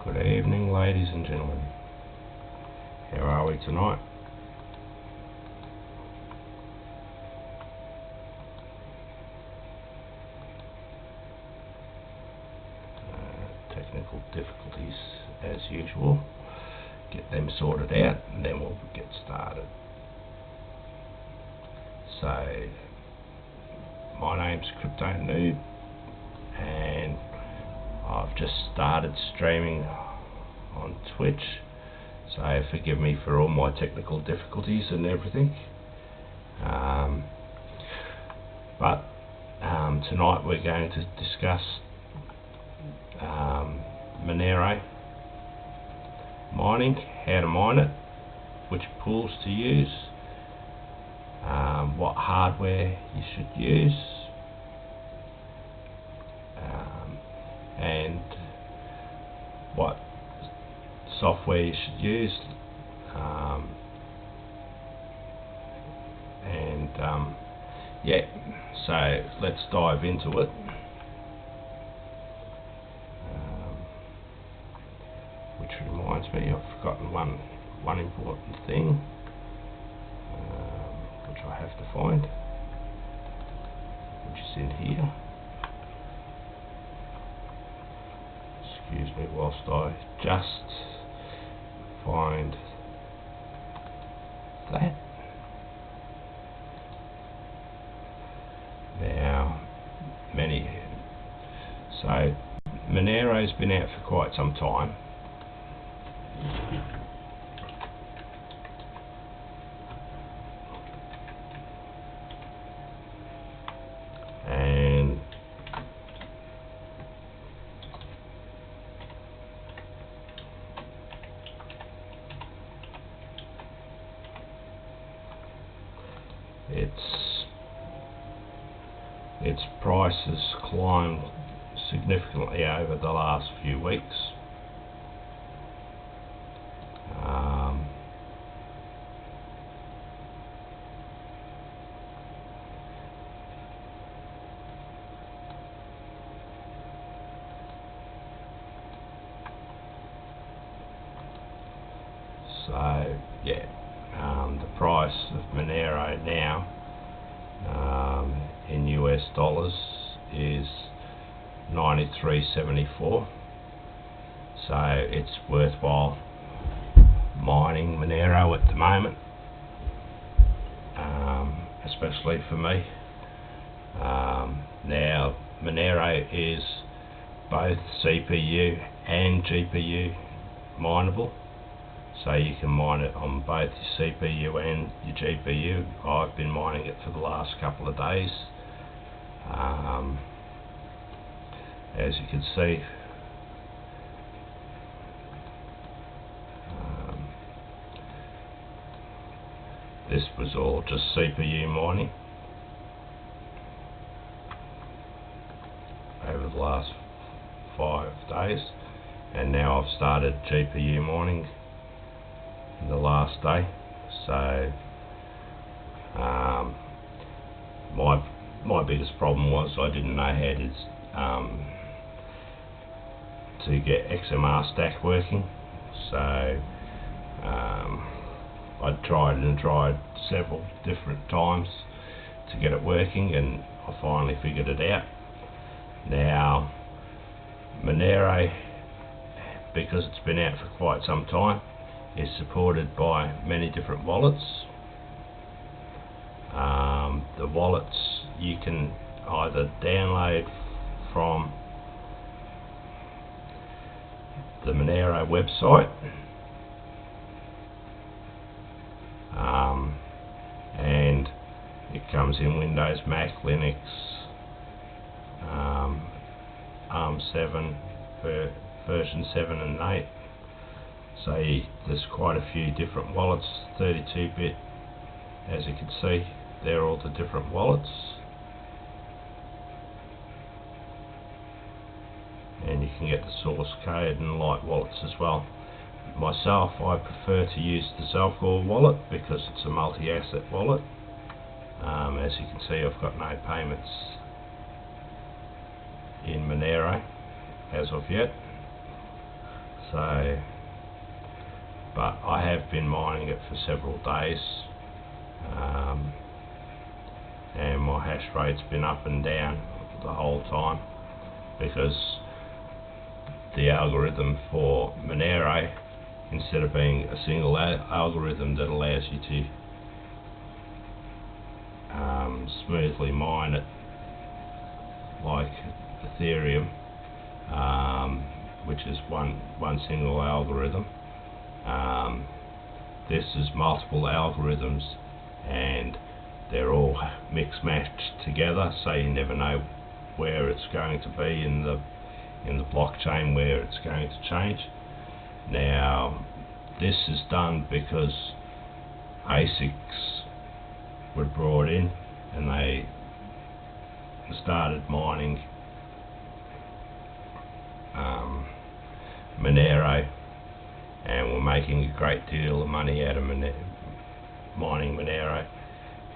Good evening, ladies and gentlemen. How are we tonight? Technical difficulties as usual. Get them sorted out and then we'll get started. So, my name's Crypto Noob and I've just started streaming on Twitch, so forgive me for all my technical difficulties and everything. But tonight we're going to discuss Monero mining, how to mine it, which pools to use, what hardware you should use, and what software you should use, yeah, so let's dive into it. Which reminds me, I've forgotten one important thing, which I have to find, which is in here. Excuse me whilst I just find that. Now, so Monero's been out for quite some time. And its price has climbed significantly over the last few weeks. So yeah, the price of Monero now in US dollars is 93.74. So it's worthwhile mining Monero at the moment, especially for me. Now Monero is both CPU and GPU mineable, so you can mine it on both your CPU and your GPU. I've been mining it for the last couple of days. As you can see, this was all just CPU mining over the last 5 days, and now I've started GPU mining in the last day. So my biggest problem was I didn't know how to get XMR stack working. So I tried several different times to get it working, and I finally figured it out. Now Monero, because it's been out for quite some time, is supported by many different wallets. The wallets you can either download from the Monero website, and it comes in Windows, Mac, Linux, ARM7 version 7 and 8. So there's quite a few different wallets, 32-bit, as you can see, they're all the different wallets. And you can get the source code and light wallets as well. Myself, I prefer to use the Zelcore wallet because it's a multi-asset wallet. As you can see, I've got no payments in Monero as of yet. So, but I have been mining it for several days, and my hash rate's been up and down the whole time, because the algorithm for Monero, instead of being a single algorithm that allows you to smoothly mine it like Ethereum, which is one single algorithm, this is multiple algorithms, and they're all mixed matched together, so you never know where it's going to be in the blockchain, where it's going to change. Now, this is done because ASICs were brought in and they started mining Monero, and were making a great deal of money out of mining Monero.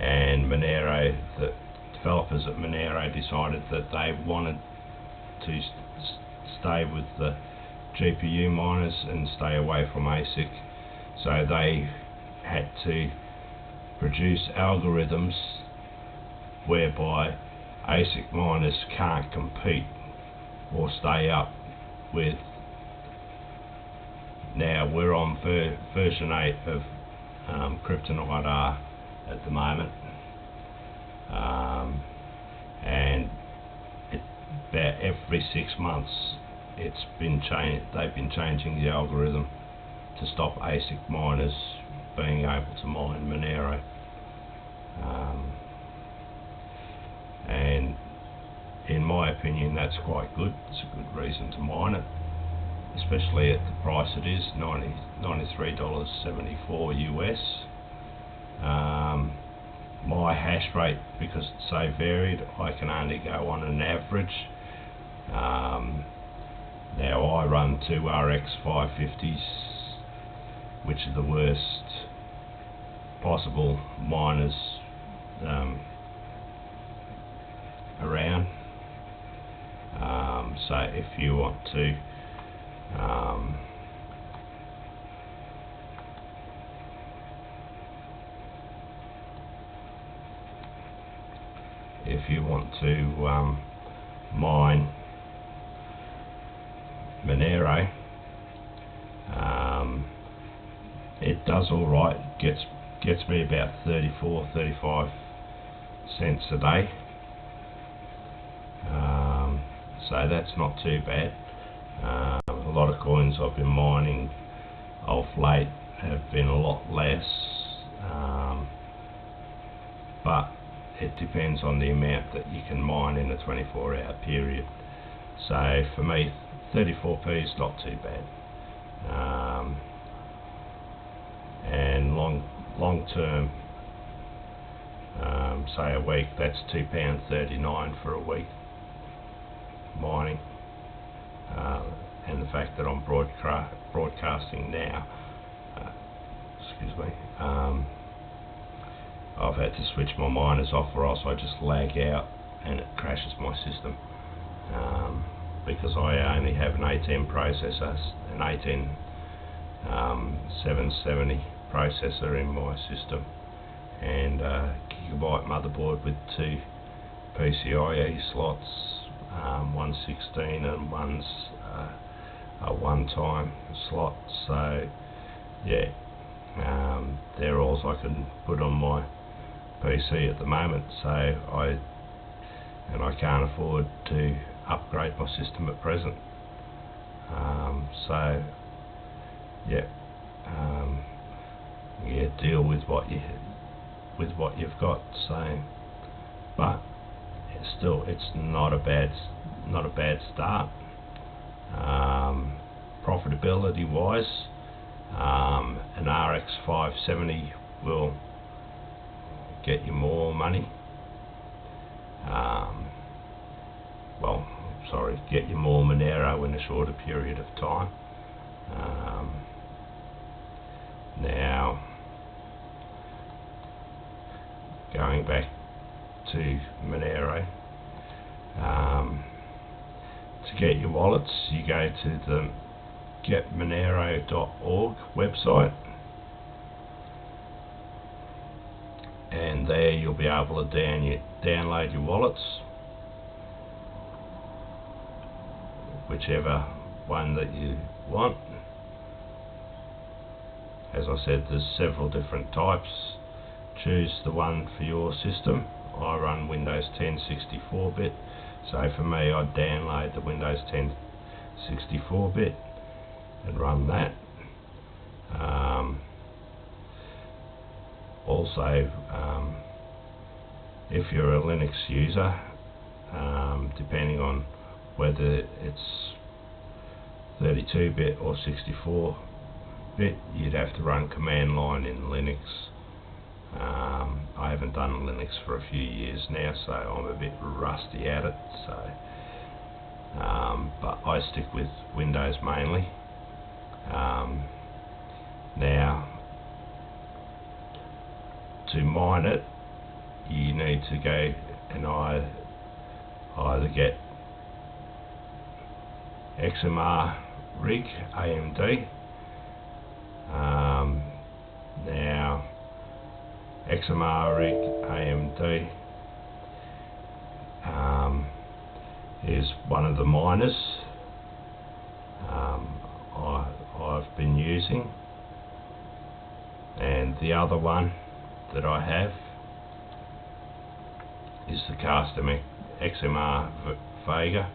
And Monero, the developers at Monero decided that they wanted to stay with the GPU miners and stay away from ASIC, so they had to produce algorithms whereby ASIC miners can't compete or stay up with. Now we're on version 8 of Kryptonite R at the moment, and about every 6 months they've been changing the algorithm to stop ASIC miners being able to mine Monero, and in my opinion that's quite good. It's a good reason to mine it, especially at the price it is, $93.74 US. My hash rate, because it's so varied, I can only go on an average. Now I run 2 RX 550s, which are the worst possible miners around. So if you want to mine Monero, it does all right. Gets me about 34-35 cents a day, so that's not too bad. A lot of coins I've been mining of late have been a lot less, but it depends on the amount that you can mine in a 24-hour period. So for me, 34p is not too bad, and long term, say a week, that's £2.39 for a week mining, and the fact that I'm broadcasting now, excuse me, I've had to switch my miners off, or else I just lag out and it crashes my system, because I only have an A10 processor, an A10 770 processor in my system, and a gigabyte motherboard with 2 PCIe slots, one's 16 and one's a one-time slot. So yeah, they're all I can put on my PC at the moment, so I can't afford to upgrade my system at present. So yeah, deal with what you've got. So, but it's not a bad start. Profitability wise, an RX 570 will get you more money. Get you more Monero in a shorter period of time. Now, going back to Monero, to get your wallets, you go to the getmonero.org website, and there you'll be able to download your wallets, whichever one that you want. As I said, there's several different types. Choose the one for your system. I run Windows 10 64-bit, so for me I'd download the Windows 10 64-bit and run that. Also, if you're a Linux user, depending on whether it's 32-bit or 64-bit, you'd have to run command line in Linux. I haven't done Linux for a few years now, so I'm a bit rusty at it. So, but I stick with Windows mainly. Now, to mine it, you need to go and either get XMR rig AMD. Now, XMR rig AMD is one of the miners I've been using, and the other one that I have is the custom XMR Vega,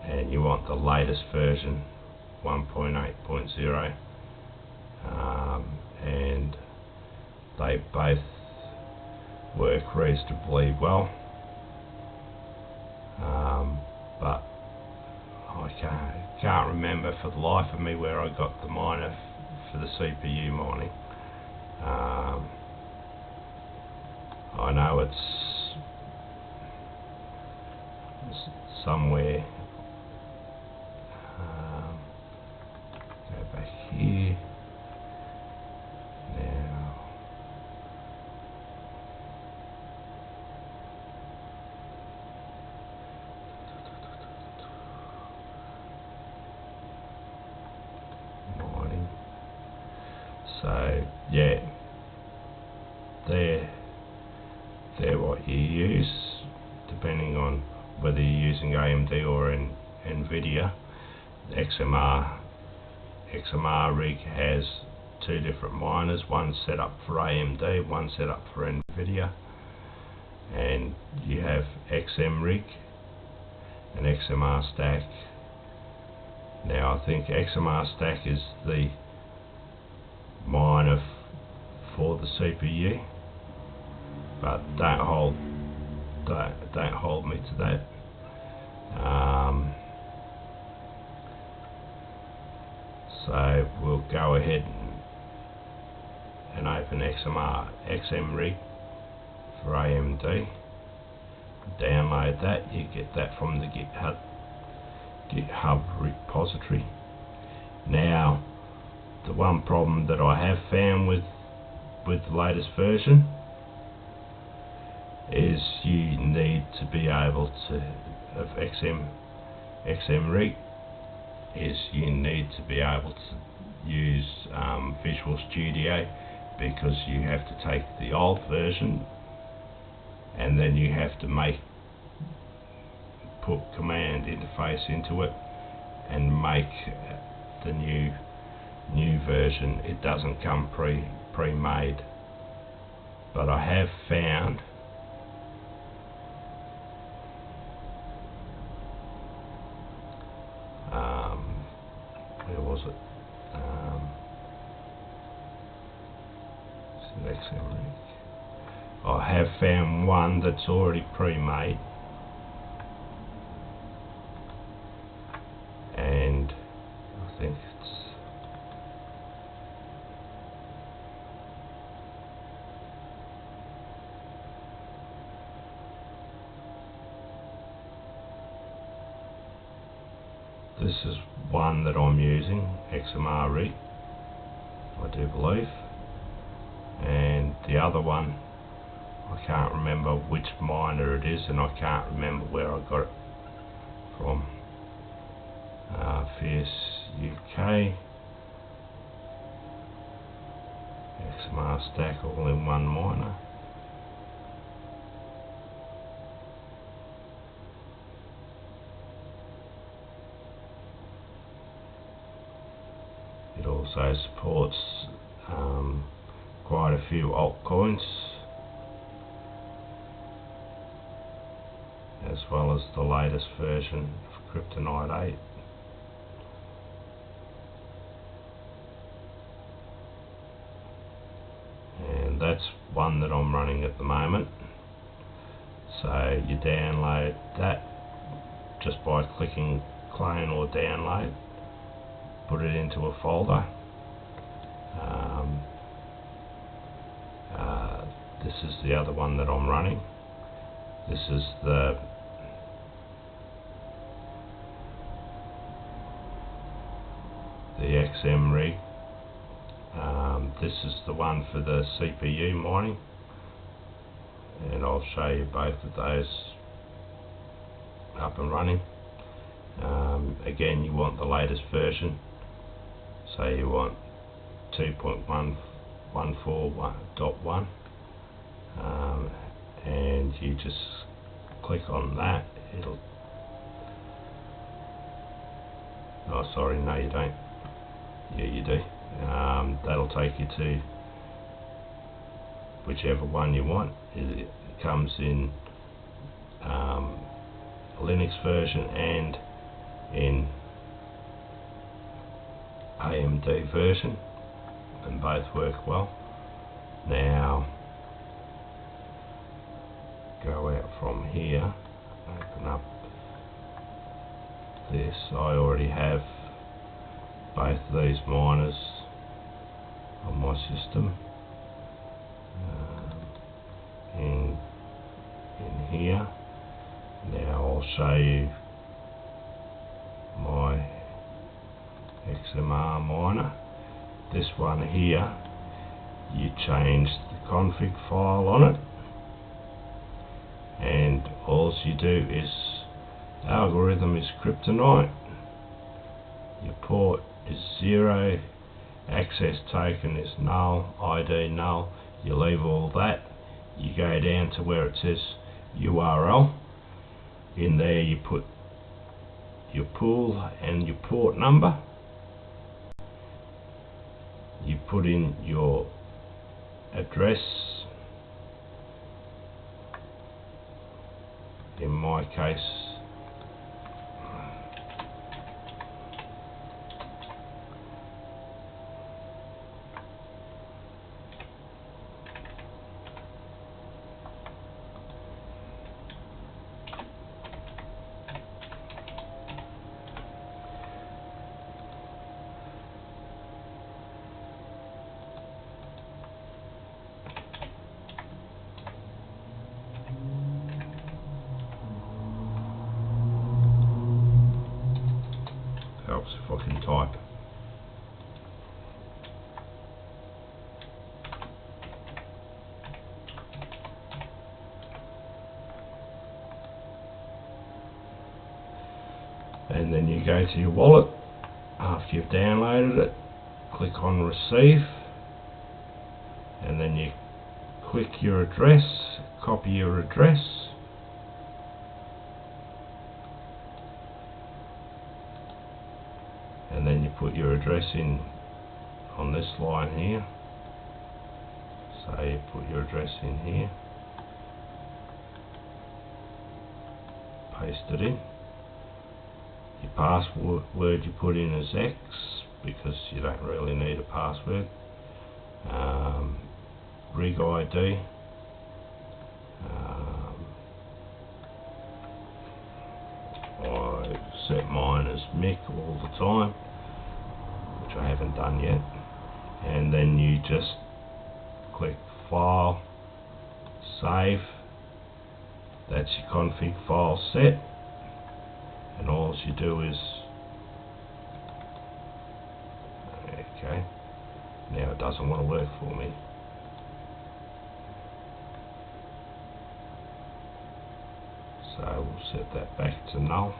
and you want the latest version 1.8.0, and they both work reasonably well, but I can't remember for the life of me where I got the miner for the CPU mining. I know it's somewhere. Go back here now. Mining. So yeah, they're what you use, depending on whether you're using AMD or Nvidia. XMR rig has two different miners, one set up for AMD, one set up for Nvidia, and you have XM rig and XMR stack. Now I think XMR stack is the miner for the CPU, but don't hold me to that. So we'll go ahead and open XM rig for AMD, download that. You get that from the GitHub repository. Now, the one problem that I have found with the latest version is you need to be able to, of XM rig, is you need to be able to use Visual Studio, because you have to take the old version and then you have to put command interface into it and make the new version. It doesn't come pre-made, but I have found where was it? I have found one that's already pre-made, and I think this is one that I'm using, XMR rig, I do believe, and the other one I can't remember which miner it is, and I can't remember where I got it from. Fierce UK, XMR stack all in one miner. It also supports quite a few altcoins, as well as the latest version of Kryptonite 8. And that's one that I'm running at the moment. So you download that just by clicking clone or download, put it into a folder. This is the other one that I'm running. This is the XM rig. This is the one for the CPU mining, and I'll show you both of those up and running. Again, you want the latest version, so you want 2.114.1, and you just click on that. It'll, oh sorry, no you don't, yeah you do. That'll take you to whichever one you want. It comes in Linux version and in AMD version, and both work well. Now go out from here, open up this. I already have both of these miners on my system. In here, now I'll show you my XMR miner. This one here, you change the config file on it, and all you do is algorithm is Kryptonite, your port is 0, access token is null, ID null. You leave all that, you go down to where it says URL. In there you put your pool and your port number. You put in your address. In my case, helps if I can type. And then you go to your wallet after you've downloaded it, click on receive, and then you click your address, copy your address, and then you put your address in on this line here. So you put your address in here, paste it in. Your password you put in as X, because you don't really need a password. Rig ID, I set mine as Mick all the time, which I haven't done yet. And then you just click File, Save. That's your config file set, and all you do is, okay, now it doesn't want to work for me. So we'll set that back to null.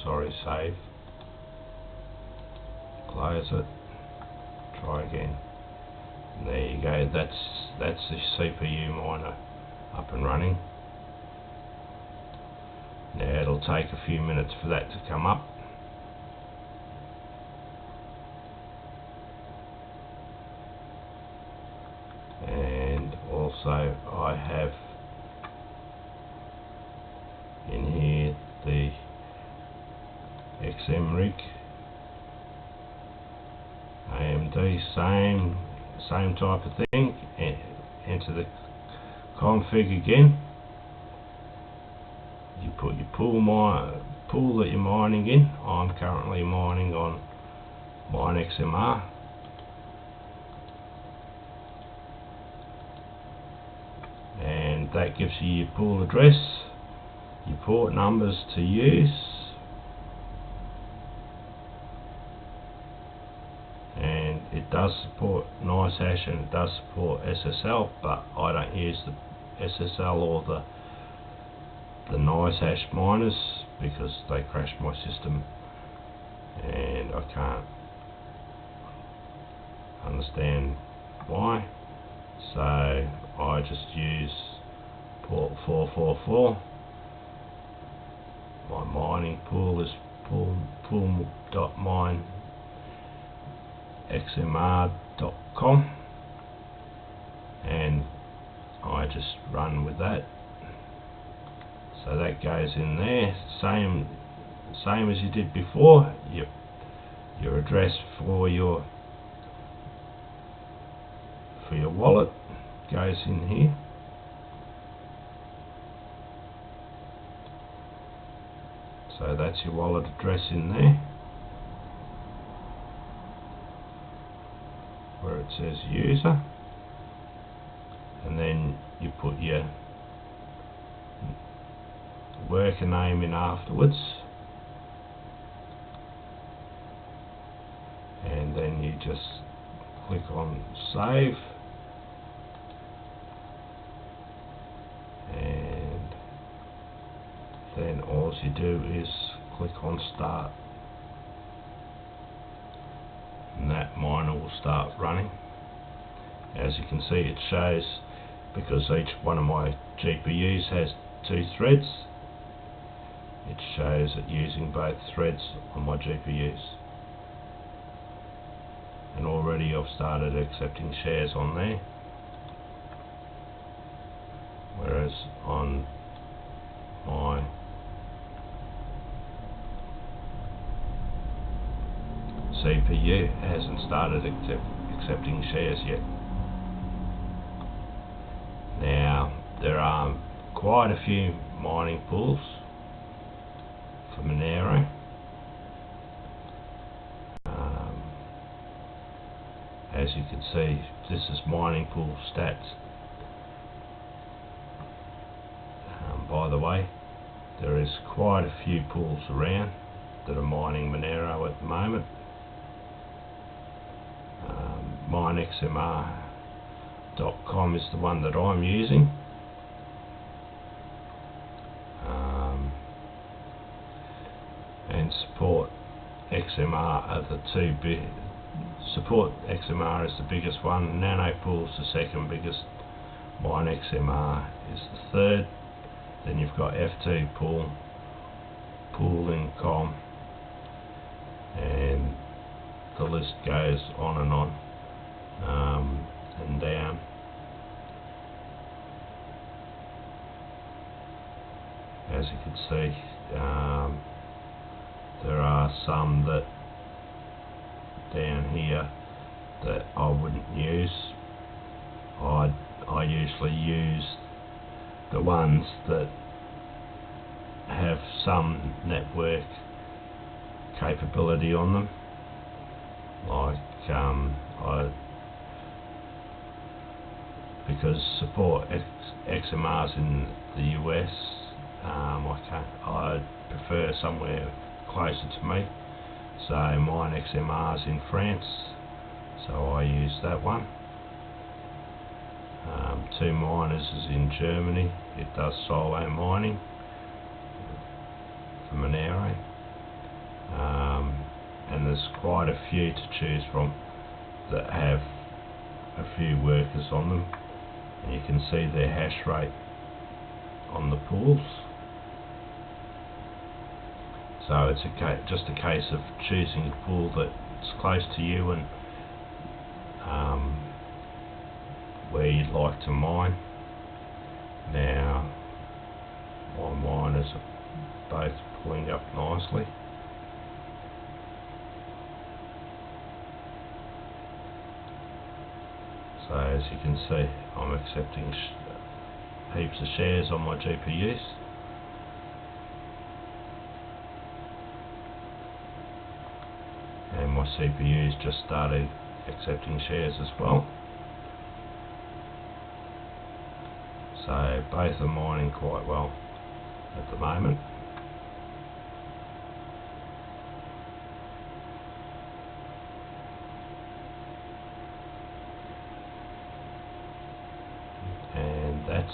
sorry, save, close it, try again. And there you go, that's the CPU miner up and running. Now it'll take a few minutes for that to come up. And also I have in here the XM rig, AMD, same type of thing. Enter the config again. You put your pool that you're mining in. I'm currently mining on MineXMR. And that gives you your pool address, your port numbers to use, and it does support NiceHash and it does support SSL, but I don't use the SSL or the NiceHash miners because they crash my system and I can't understand why. So I just use port 444. My mining pool is pool.minexmr.com, and I just run with that. So that goes in there, same as you did before. Your address for your wallet goes in here. So that's your wallet address in there, where it says user, and then you put your worker name in afterwards, and then you just click on save, and then all you do is click on start, and that miner will start running. As you can see, it shows, because each one of my GPUs has 2 threads, it shows it using both threads on my GPUs. And already I've started accepting shares on there, whereas on my CPU hasn't started accepting shares yet. Now there are quite a few mining pools for Monero. As you can see, this is mining pool stats. By the way, there is quite a few pools around that are mining Monero at the moment. MineXMR.com is the one that I'm using. And support XMR are the two big. Support XMR is the biggest one, Nano Pools the second biggest, MineXMR is the third, then you've got F2 Pool, Pooling.com, and the list goes on and down. As you can see, there are some that down here that I wouldn't use. I usually use the ones that have some network capability on them, like because support XMRs in the US, I prefer somewhere closer to me. So MineXMR's in France, so I use that one. 2 Miners is in Germany. It does solo mining for Monero. there's quite a few to choose from that have a few workers on them, and you can see their hash rate on the pools. So it's just a case of choosing a pool that's close to you and where you'd like to mine. Now my miners are both pulling up nicely. So as you can see, I'm accepting heaps of shares on my GPUs. And my CPUs just started accepting shares as well. So both are mining quite well at the moment. And that's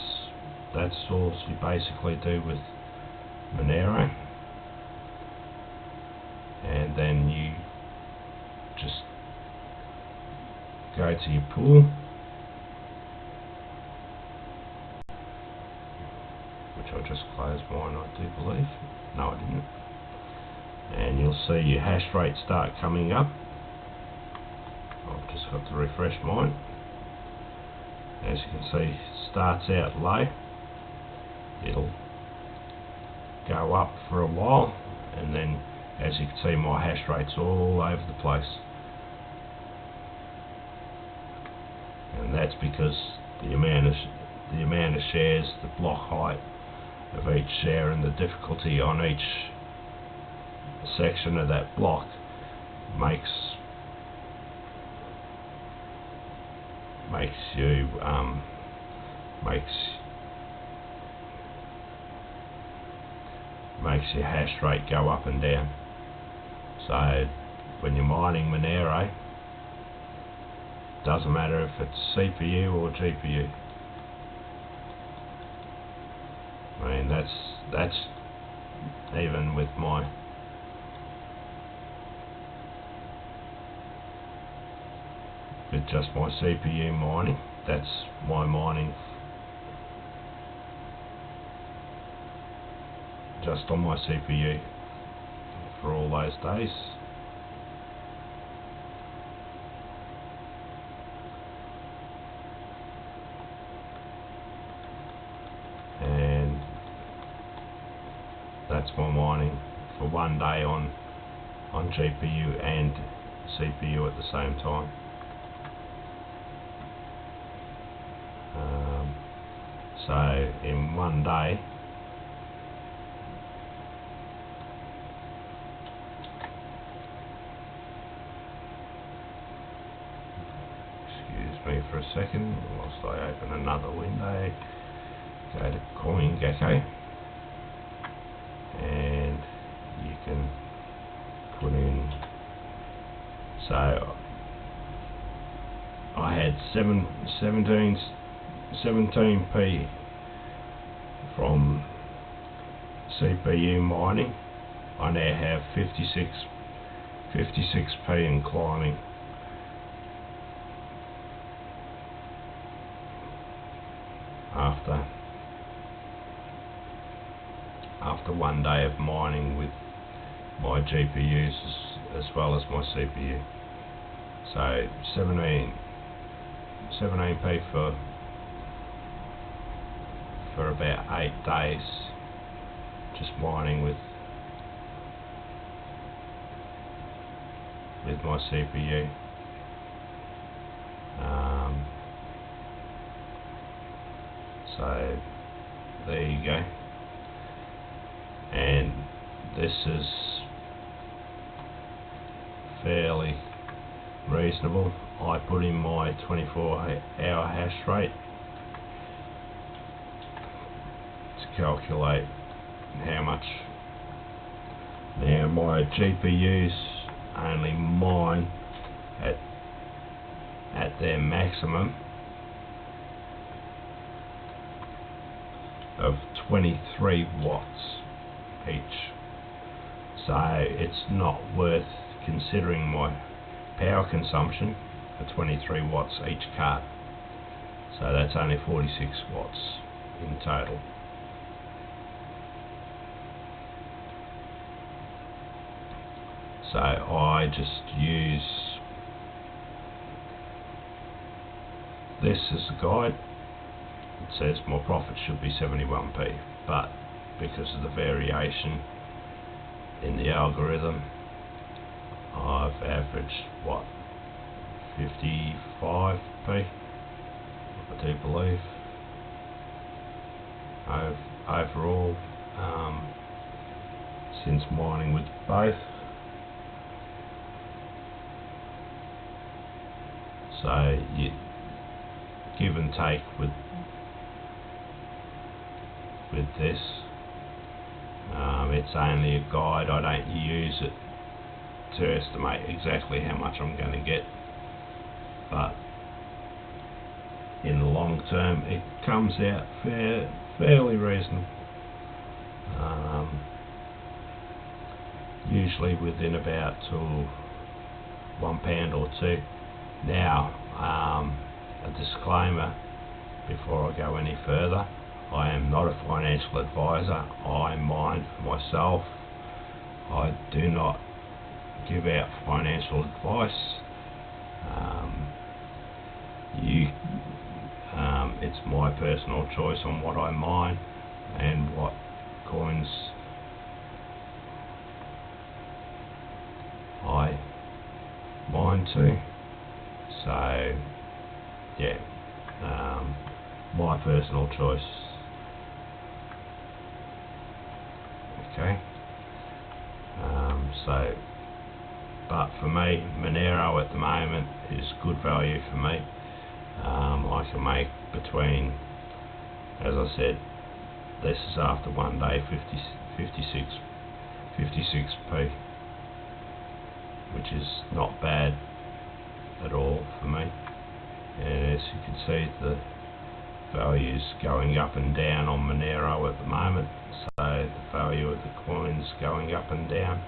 all you basically do with Monero. And then you just go to your pool, which I just closed mine, I do believe. No, I didn't. And you'll see your hash rate start coming up. I've just got to refresh mine. As you can see, it starts out low. It'll go up for a while, and then as you can see, my hash rate's all over the place. And that's because the amount of shares, the block height of each share, and the difficulty on each section of that block makes your hash rate go up and down. So when you're mining Monero, doesn't matter if it's CPU or GPU. I mean, that's even with just my CPU mining. That's my mining just on my CPU for all those days. And that's my mining for one day on GPU and CPU at the same time. So in one day, excuse me for a second whilst I open another window, go to CoinGecko, and you can put in, so I had 17p from CPU mining. I now have 56p and climbing. After one day of mining with my GPUs as well as my CPU. So 17p for about 8 days just mining with my CPU. So there you go. And this is fairly reasonable. I put in my 24-hour hash rate to calculate how much. Now my GPUs only mine at their maximum of 23 watts each, so it's not worth considering my power consumption for 23 watts each card. So that's only 46 watts in total. So I just use this as a guide. It says my profit should be 71p, but because of the variation in the algorithm, I've averaged what, 55p, I do believe, overall, since mining with both. So you give and take with this. It's only a guide. I don't use it to estimate exactly how much I'm going to get, but in the long term it comes out fairly reasonable, usually within about £1 or two. Now, a disclaimer before I go any further: I am not a financial advisor. I mine for myself. I do not give out financial advice. It's my personal choice on what I mine and what coins I mine to. So yeah, my personal choice. Okay. But for me, Monero at the moment is good value for me. I can make between, as I said, this is after one day, 56p, which is not bad at all for me. And as you can see, the values going up and down on Monero at the moment, so the value of the coins going up and down.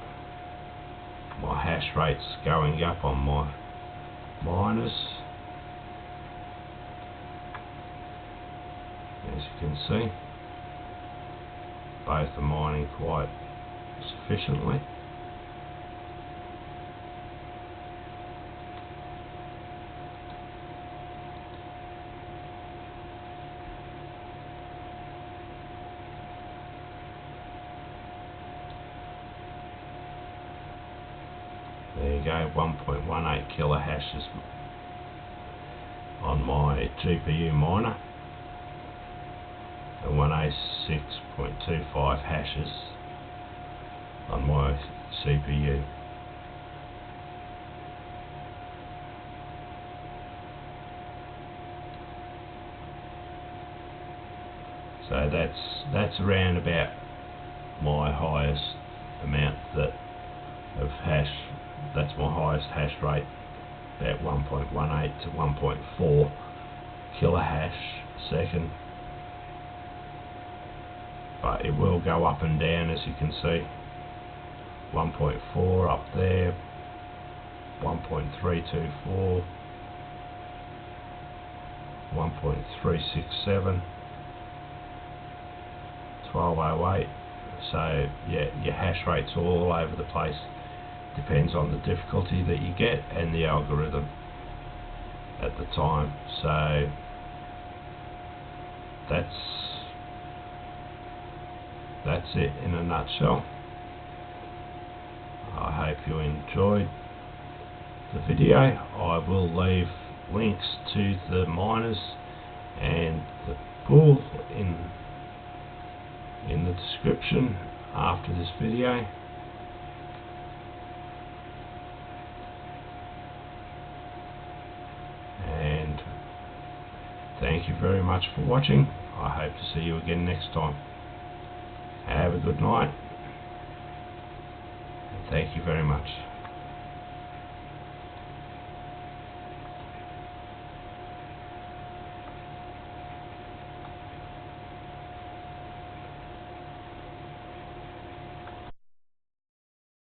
My hash rate's going up on my miners, as you can see. Both are mining quite sufficiently. There you go, 1.18 kilohashes on my GPU miner and 106.25 hashes on my CPU. So that's around about my highest amount of hash. That's my highest hash rate, about 1.18 to 1.4 kilohash a second. But it will go up and down, as you can see. 1.4 up there, 1.324, 1.367, 1208. So yeah, your hash rate's all over the place. Depends on the difficulty that you get and the algorithm at the time. So that's it in a nutshell. I hope you enjoyed the video. I will leave links to the miners and the pool in the description after this video. And thank you very much for watching. I hope to see you again next time. Have a good night. Thank you very much.